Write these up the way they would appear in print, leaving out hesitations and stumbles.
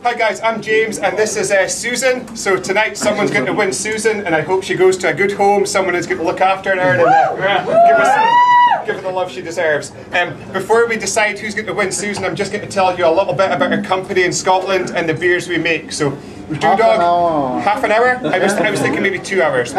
Hi guys, I'm James and this is Susan. So tonight someone's going to win Susan and I hope she goes to a good home. Someone is going to look after her and give her the love she deserves. Before we decide who's going to win Susan, I'm just going to tell you a little bit about our company in Scotland and the beers we make. So BrewDog, half an hour? I was thinking maybe 2 hours.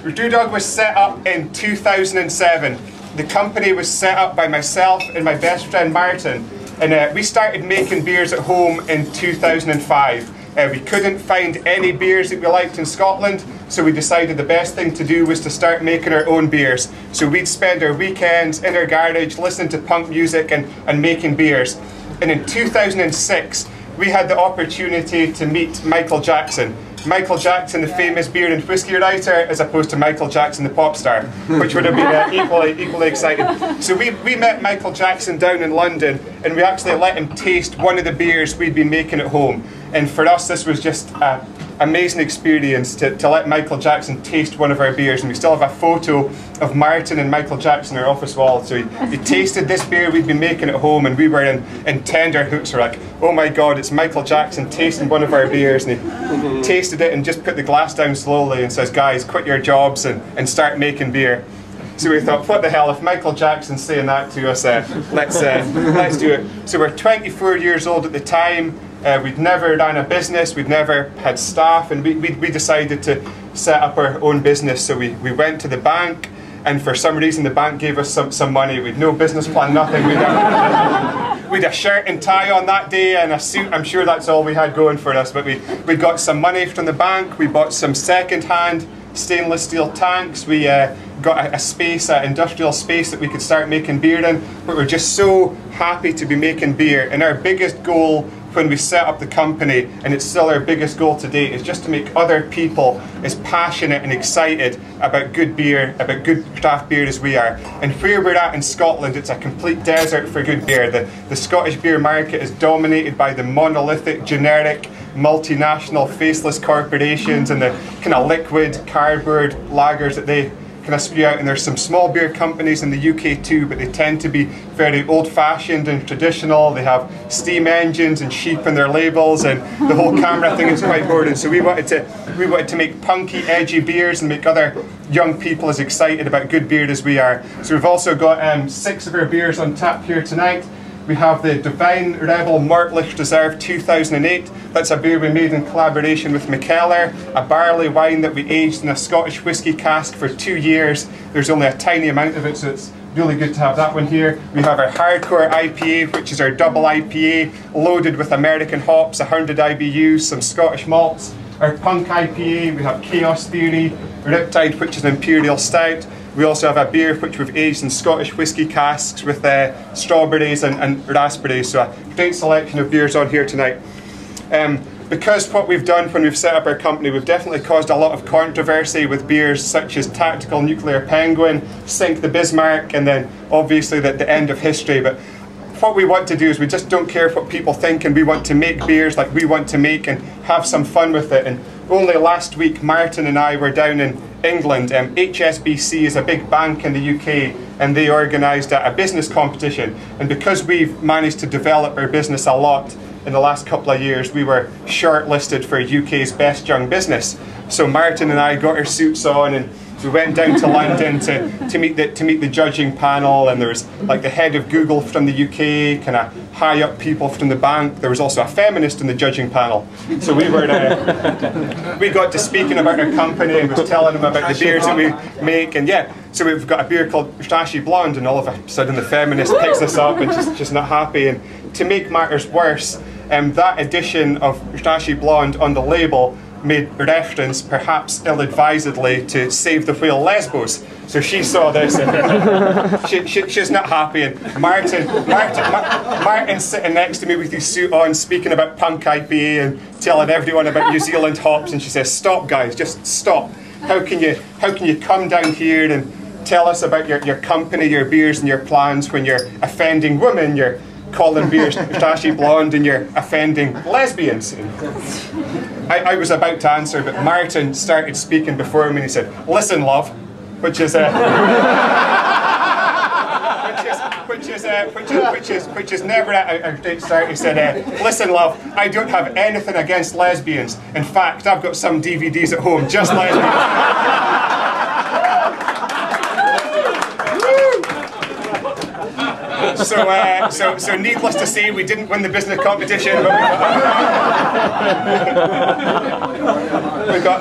BrewDog was set up in 2007. The company was set up by myself and my best friend Martin. And we started making beers at home in 2005. We couldn't find any beers that we liked in Scotland, so we decided the best thing to do was to start making our own beers. So we'd spend our weekends in our garage listening to punk music and making beers. And in 2006, we had the opportunity to meet Michael Jackson. Michael Jackson, the famous beer and whiskey writer, as opposed to Michael Jackson, the pop star, which would have been equally exciting. So we met Michael Jackson down in London, and we actually let him taste one of the beers we'd been making at home. And for us, this was just an amazing experience to let Michael Jackson taste one of our beers. And we still have a photo of Martin and Michael Jackson on our office wall. So he tasted this beer we'd been making at home, and we were in tender hooks. We're like, oh my God, it's Michael Jackson tasting one of our beers. And he tasted it and just put the glass down slowly and says, guys, quit your jobs and start making beer. So we thought, what the hell, if Michael Jackson's saying that to us, let's do it. So we're 24 years old at the time. We'd never ran a business, we'd never had staff, and we decided to set up our own business. So we went to the bank, and for some reason the bank gave us some money. We'd no business plan, nothing. We'd a shirt and tie on that day and a suit. I'm sure that's all we had going for us, but we got some money from the bank. We bought some second-hand stainless steel tanks. We got a space, an industrial space that we could start making beer in. But we're just so happy to be making beer. And our biggest goal when we set up the company, and it's still our biggest goal today, is just to make other people as passionate and excited about good beer, about good craft beer as we are. And where we're at in Scotland, it's a complete desert for good beer. The Scottish beer market is dominated by the monolithic, generic, multinational, faceless corporations and the kind of liquid, cardboard lagers that they kind of spew out. And there's some small beer companies in the UK too, but they tend to be very old-fashioned and traditional. They have steam engines and sheep in their labels, and the whole camera thing is quite boring. So we wanted to make punky, edgy beers and make other young people as excited about good beer as we are. So we've also got 6 of our beers on tap here tonight. We have the Divine Rebel Mortlich Reserve 2008. That's a beer we made in collaboration with Mikkeller, a barley wine that we aged in a Scottish whisky cask for 2 years. There's only a tiny amount of it, so it's really good to have that one here. We have our Hardcore IPA, which is our double IPA, loaded with American hops, 100 IBUs, some Scottish malts. Our Punk IPA, we have Chaos Theory, Riptide, which is an Imperial Stout. We also have a beer which we've aged in Scottish whisky casks with strawberries and raspberries. So a great selection of beers on here tonight. Because what we've done when we've set up our company, we've definitely caused a lot of controversy with beers such as Tactical Nuclear Penguin, Sink the Bismarck, and then obviously the end of history. But what we want to do is we just don't care what people think, and we want to make beers like we want to make and have some fun with it. And only last week, Martin and I were down in England. HSBC is a big bank in the UK, and they organised a business competition. And because we've managed to develop our business a lot in the last couple of years, we were shortlisted for UK's Best Young Business. So Martin and I got our suits on and we went down to London to meet the judging panel, and there was like the head of Google from the UK, kind of high up people from the bank. There was also a feminist in the judging panel. So we got to speaking about our company and was telling them about the beers that we make, and yeah. So we've got a beer called Trashy Blonde, and all of a sudden the feminist picks us up and just not happy. And to make matters worse, that edition of Trashy Blonde on the label made reference, perhaps ill-advisedly, to Save the Whale Lesbos. So she saw this and she's not happy. And Martin's sitting next to me with his suit on, speaking about Punk IPA and telling everyone about New Zealand hops. And she says, "Stop, guys, just stop. How can you come down here and tell us about your company, your beers and your plans when you're offending women? You're calling beers Trashy Blonde and you're offending lesbians." I was about to answer, but Martin started speaking before me and he said, "Listen, love," which is which is never at our date start. He said, "Listen, love, I don't have anything against lesbians. In fact, I've got some DVDs at home, just lesbians." So needless to say, we didn't win the business competition, but we got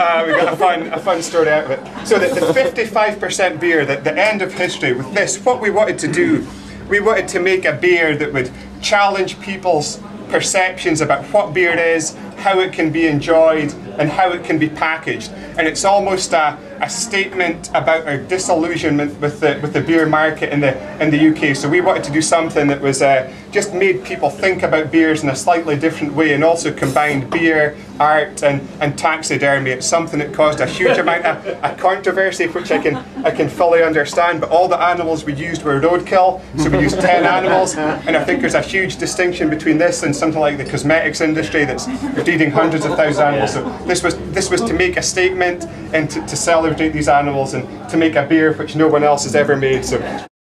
a fun story out of it. So the 55% beer, the end of history with this, what we wanted to do, we wanted to make a beer that would challenge people's perceptions about what beer is, how it can be enjoyed, and how it can be packaged. And it's almost a statement about our disillusionment with the beer market in the UK. So we wanted to do something that was just made people think about beers in a slightly different way, and also combined beer, art, and taxidermy. It's something that caused a huge amount of controversy, which I can fully understand. But all the animals we used were roadkill, so we used 10 animals. And I think there's a huge distinction between this and something like the cosmetics industry that's feeding hundreds of thousands of animals. So this was to make a statement and to celebrate these animals and to make a beer which no one else has ever made. So